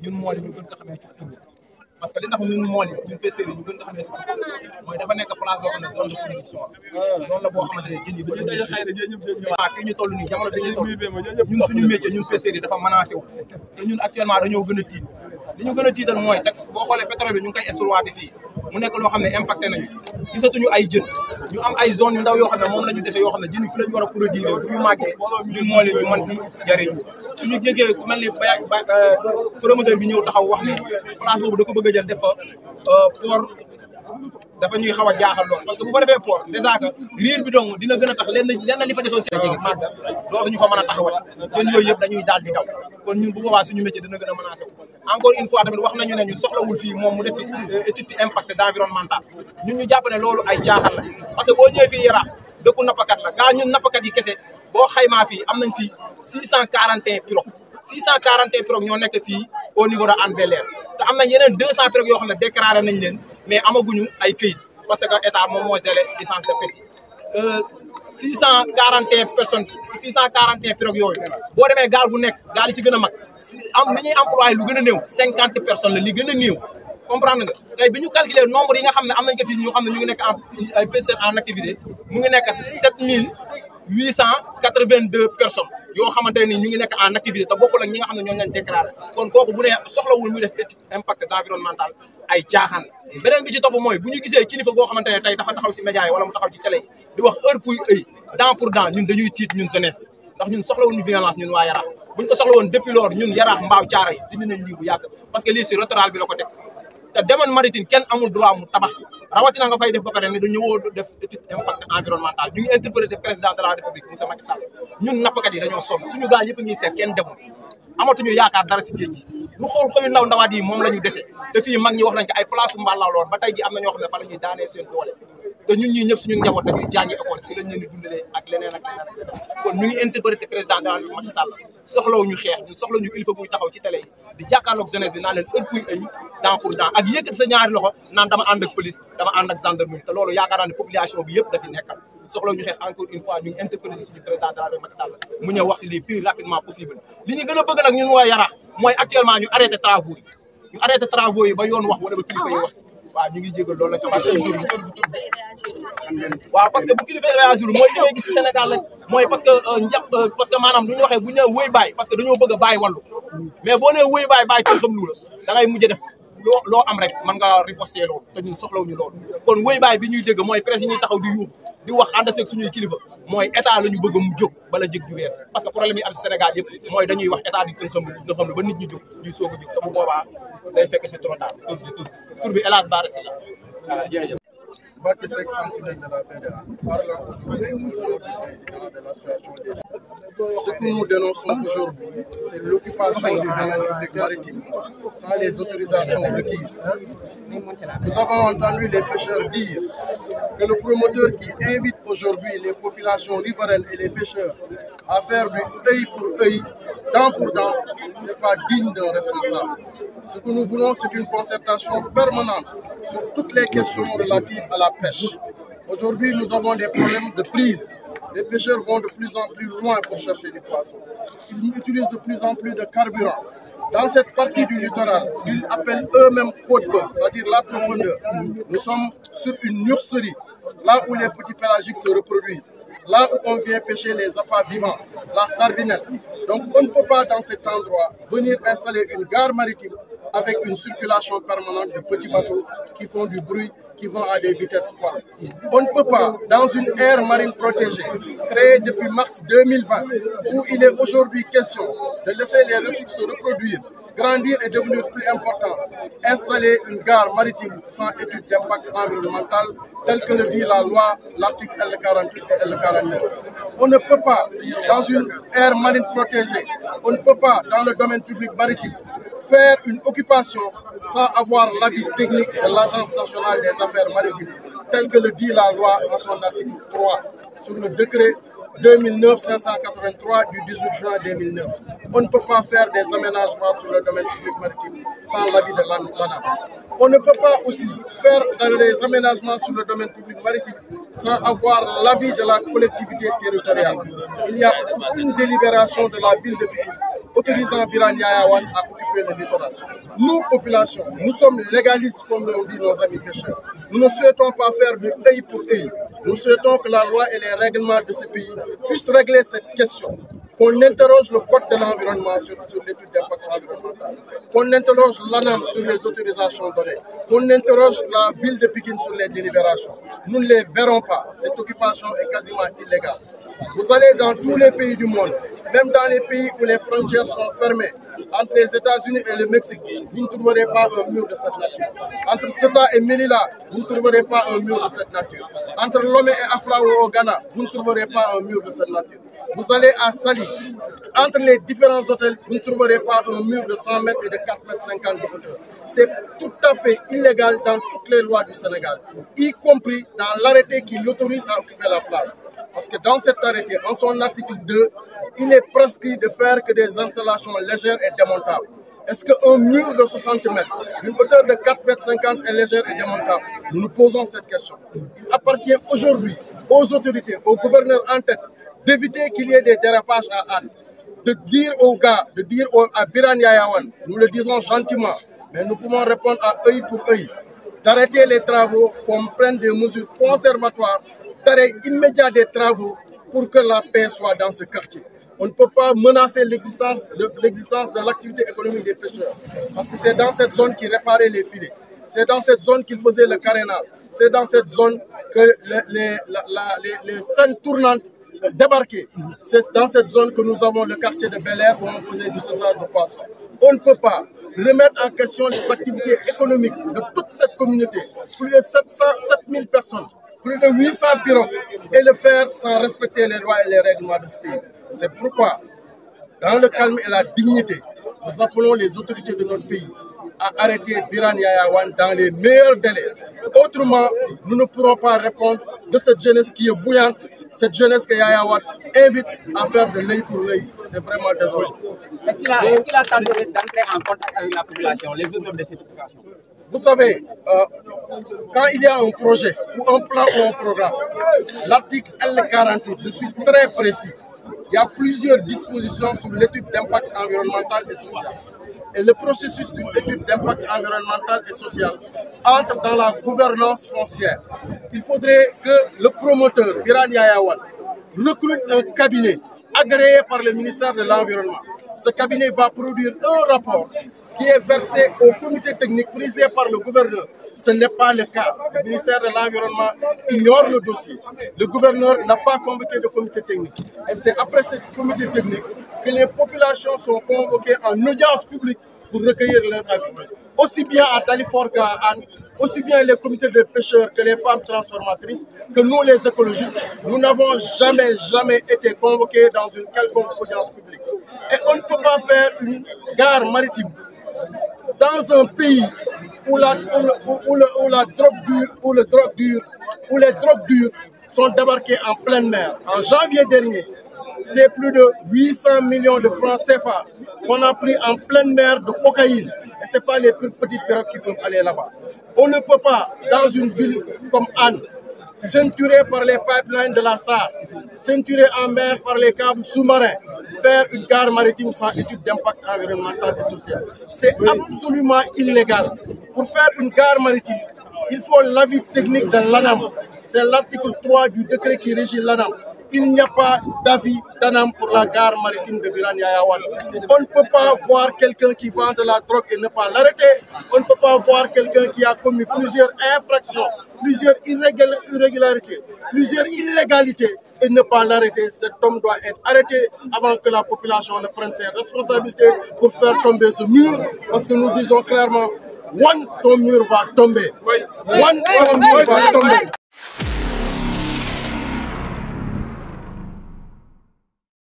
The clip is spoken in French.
ñun mool yi ñu gën ko xamee ci xur parce que li tax ñun mool yi ñun pêcheurs yi ñu gën ko xamee si mooy dafa nekk place boo xam ne zone de production zone la boo xamante ne jën yi fii ñu toll nii jamono bi ñu toll ñun suñu métier ñun pêcheurs yi dafa menacé wu te ñun actuellement dañoo gën a tiit li ñu gën a tiital mooy teg boo xoolee pétrole bi ñu ngi koy exploité fii mu nekk loo xam ne impacté nañu gisatuñu ay jën ñu am ay zone yu ndaw yoo xam ne moom la ñu dese yoo xam ne jën yi fi la ñu war a produire bu ñu màggee ñun moo leen ñu mën si jëriñ suñu jégee ku mel ni promoteur bi ñëw taxaw wax ne place boobu da ko bëgg a jël def fa port dafa ñuy xaw a jaaxal lool parce que bu fa defee port déjà que riir bi dong dina gën a tax lenn li fa desoon si màgg dootuñu fa mën a taxawati jën yooyu yëpp dañuy daal di daw kon ñun bu boobaa suñu métier dina gën a menacé wu encore une fois tamit wax nañu ne ñu soxlawul fii moom mu def fi étude impact environnemental ñun ñu jàpp ne loolu ay jaaxal la parce que boo ñëwee fii Yaraax dëkku nappakat la gaa ñun nappakat yi kese boo xaymaa fii am nañ fii 641 pirogues 641 pirogues ñoo nekk fii au niveau de Hann Bel-Air te am nañ yeneen 200 pirogues yoo xam ne déclaré nañ leen mais amaguñu ay këyit parce que état moom moo gelé licence de pêche yi 641 personnes 641 pirogues yooyu boo demee gaal bu nekk gaal yi ci gën a mag li ñuy employé lu gën a néew 50 personnes la li gën a néew comprendre nga tey bi ñu calculer nombre yi nga xam ne am nañ ko fii ñoo xam ne ñu ngi nekk ay pêcheurs en activité mu ngi nekk 7882 personnes yoo xamante ne ñu ngi nekk en activité te bokkul ak ñi nga xam ne ñoo leen déclaré kon kooku bu ne soxlawul muy def étude impact environnemental ay caaxaan beneen bi ci topp mooy bu ñu gisee kilifa goo xamante ne tey dafa taxaw si média yi wala mu taxaw ci télé yi di wax heure pour heure dent pour dent ñun dañuy tiit ñun jeunesse bi ndax ñun soxlawuñu violence ñun waa Yaraax buñ ko soxla woon depuis loolu ñun Yaraax Mbaaw Caaroy dindi nañ lii bu yàgg parce que lii si littoral bi la ko teg te domaine maritime kenn amul droit mu tabax rawatina nga fay def ba pare ne dañu ñëwoo def étude impact environnemental ñu ngi interprété président de la république monsieur Macky Sall ñun nappkat yi dañoo sonn suñu gaal yëpp ngi seet kenn demul amatuñu yaakaar dara si géej gi lu xool xëyu ndaw ndawaat yi moom la ñu dese te fii mag ñi wax nañ ko ay place mbàllaloor ba tey ji am na ñoo xam ne fa la ñuy daanee seen doole te ñun ñii ñëpp suñu njaboot dañuy jàngi école si lañ leen di dundalee ak leneen ak leneen kon ñu ngi interprété président de la République Macky Sall soxlawu ñu xeex ñun soxla ñu il faut muy taxaw ci télé yi di jàkkaarloog jeunesse bi naan leen heure puy ay dent pour dent ak yëkkati sa ñaari loxo naan dama ànd ak police dama ànd ak gendarmerie te loolu yaakaar naa ne population bi yëpp dafi nekkal soxlawu ñu xeex encore une fois ñu ngi interprété suñu président de la République Macky Sall mu ñëw wax si lii plus rapidement possible li ñu gën a bëgg nag ñun waa Yaraax mooy actuellement ñu arrêté travaux yi ñu arrêté travaux yi ba yoon wax wala ba kilifa yi wax waaw ñu ngi jégal loolu la waaw parce que bu kilifa réagir mooy li ngay gis ci Sénégal rek mooy parce que maanaam du ñu waxee bu ñu nee wëy bàyyi parce que dañoo bëgg a bàyyi wàllu mais boo nee wëy bàyyi te xam lu la da ngay mujj def loo am rek mën nga riposter loolu te ñun soxlawuñu loolu kon wëy bàyyi bi ñuy dégg mooy presse yi ñuy taxaw di yuuxu di wax ànd seeg suñuy kilifa mooy état la ñu bëgg mu jóg bala jëg ju bees parce que problème yi am si Sénégal yëpp mooy dañuy wax état di xam ne ba nit ñi jóg ñuy soog a jóg te bu boobaa day fekk c'est trop tard tur bi El Hadj Bara Sylla Mbacké Seck, sentinelle de la PDA, parlant aujourd'hui au nom du président de l'association des jeunes. Ce que nous dénonçons aujourd'hui, c'est l'occupation du domaine public maritime sans les autorisations requises. Nous avons entendu les pêcheurs dire que le promoteur qui invite aujourd'hui les populations riveraines et les pêcheurs à faire du œil pour œil, dent pour dent, ce n'est pas digne d'un responsable. Ce que nous voulons, c'est une concertation permanente sur toutes les questions relatives à la pêche. Aujourd'hui, nous avons des problèmes de prise. Les pêcheurs vont de plus en plus loin pour chercher du poisson. Ils utilisent de plus en plus de carburant. Dans cette partie du littoral, ils appellent eux-mêmes faute d'eau, c'est-à-dire la profondeur. Nous sommes sur une nurserie, là où les petits pélagiques se reproduisent, là où on vient pêcher les appâts vivants, la sardinelle. Donc on ne peut pas dans cet endroit venir installer une gare maritime avec une circulation permanente de petits bateaux qui font du bruit, qui vont à des vitesses folles. On ne peut pas, dans une aire marine protégée, créée depuis mars 2020, où il est aujourd'hui question de laisser les ressources se reproduire, grandir et devenir plus important, installer une gare maritime sans étude d'impact environnemental, telle que le dit la loi, l'article L48 et L49. On ne peut pas, dans une aire marine protégée, on ne peut pas, dans le domaine public maritime, faire une occupation sans avoir l'avis technique de l'Agence nationale des affaires maritimes, tel que le dit la loi en son article 3, sur le décret 2009-583 du 18 juin 2009. On ne peut pas faire des aménagements sur le domaine public maritime sans l'avis de l'ANAM. On ne peut pas aussi faire des aménagements sur le domaine public maritime sans avoir l'avis de la collectivité territoriale. Il n'y a aucune délibération de la ville de Pikine autorisant Birane Yaya Wane à occuper le littoral. Nous, population, nous sommes légalistes comme l'ont dit nos amis pêcheurs. Nous ne souhaitons pas faire de œil pour œil. Nous souhaitons que la loi et les règlements de ce pays puissent régler cette question. Qu'on interroge le code de l'environnement sur l'étude d'impact environnemental, qu'on interroge l'ANAM sur les autorisations données, qu'on interroge la ville de Pikine sur les délibérations. Nous ne les verrons pas. Cette occupation est quasiment illégale. Vous allez dans tous les pays du monde, même dans les pays où les frontières sont fermées, entre les États-Unis et le Mexique, vous ne trouverez pas un mur de cette nature. Entre Ceuta et Melilla, vous ne trouverez pas un mur de cette nature. Entre Lomé et Aflao au Ghana, vous ne trouverez pas un mur de cette nature. Vous allez à Sali, entre les différents hôtels, vous ne trouverez pas un mur de 100 mètres et de 4,50 mètres de hauteur. C'est tout à fait illégal dans toutes les lois du Sénégal, y compris dans l'arrêté qui l'autorise à occuper la plage. Parce que dans cet arrêté, en son article 2, il est prescrit de faire que des installations légères et démontables. Est-ce qu'un mur de 60 mètres, d'une hauteur de 4,50 mètres est légère et démontable? Nous nous posons cette question. Il appartient aujourd'hui aux autorités, aux gouverneurs en tête, d'éviter qu'il y ait des dérapages à Anne. De dire aux gars, de dire à Birane Yaya Wane, nous le disons gentiment, mais nous pouvons répondre à œil pour œil, d'arrêter les travaux, qu'on prenne des mesures conservatoires, d'arrêt immédiat des travaux pour que la paix soit dans ce quartier. On ne peut pas menacer l'existence de l'activité économique des pêcheurs. Parce que c'est dans cette zone qu'ils réparaient les filets. C'est dans cette zone qu'ils faisaient le carénage. C'est dans cette zone que les scènes tournantes débarquaient. C'est dans cette zone que nous avons le quartier de Bel-Air où on faisait du cessage de poissons. On ne peut pas remettre en question les activités économiques de toute cette communauté. Plus de 7000 personnes, plus de 800 pirogues, et le faire sans respecter les lois et les règlements de ce pays. C'est pourquoi, dans le calme et la dignité, nous appelons les autorités de notre pays à arrêter Birane Yaya Wane dans les meilleurs délais. Autrement, nous ne pourrons pas répondre de cette jeunesse qui est bouillante, cette jeunesse que Yaya Wane invite à faire de l'œil pour l'œil. C'est vraiment désolant. Est-ce qu'il a tenté d'entrer en contact avec la population, les autres de cette population? Vous savez, quand il y a un projet, ou un plan ou un programme, l'article L48, je suis très précis. Il y a plusieurs dispositions sur l'étude d'impact environnemental et social. Et le processus d'une étude d'impact environnemental et social entre dans la gouvernance foncière. Il faudrait que le promoteur, Birane Yaya Wane, recrute un cabinet agréé par le ministère de l'Environnement. Ce cabinet va produire un rapport qui est versé au comité technique présidé par le gouverneur. Ce n'est pas le cas. Le ministère de l'Environnement ignore le dossier. Le gouverneur n'a pas convoqué de comité technique. Et c'est après ce comité technique que les populations sont convoquées en audience publique pour recueillir leur avis. Aussi bien à Dalifort qu'à Anne, aussi bien les comités de pêcheurs que les femmes transformatrices, que nous les écologistes, nous n'avons jamais été convoqués dans une quelconque audience publique. Et on ne peut pas faire une gare maritime dans un pays où les drogues dures sont débarquées en pleine mer. En janvier dernier, c'est plus de 800 millions de francs CFA qu'on a pris en pleine mer de cocaïne. Et ce n'est pas les plus petites pirogues qui peuvent aller là-bas. On ne peut pas, dans une ville comme Anne, ceinturée par les pipelines de la SAR, ceinturée en mer par les câbles sous-marins, faire une gare maritime sans étude d'impact environnemental et social. C'est absolument illégal. Pour faire une gare maritime, il faut l'avis technique de l'ANAM. C'est l'article 3 du décret qui régit l'ANAM. Il n'y a pas d'avis d'ANAM pour la gare maritime de Birane Yaya Wane. On ne peut pas voir quelqu'un qui vend de la drogue et ne pas l'arrêter. On ne peut pas voir quelqu'un qui a commis plusieurs infractions, plusieurs irrégularités, plusieurs illégalités et ne pas l'arrêter. Cet homme doit être arrêté avant que la population ne prenne ses responsabilités pour faire tomber ce mur. Parce que nous disons clairement, Wane, ton mur va tomber. Wane, ton mur va tomber.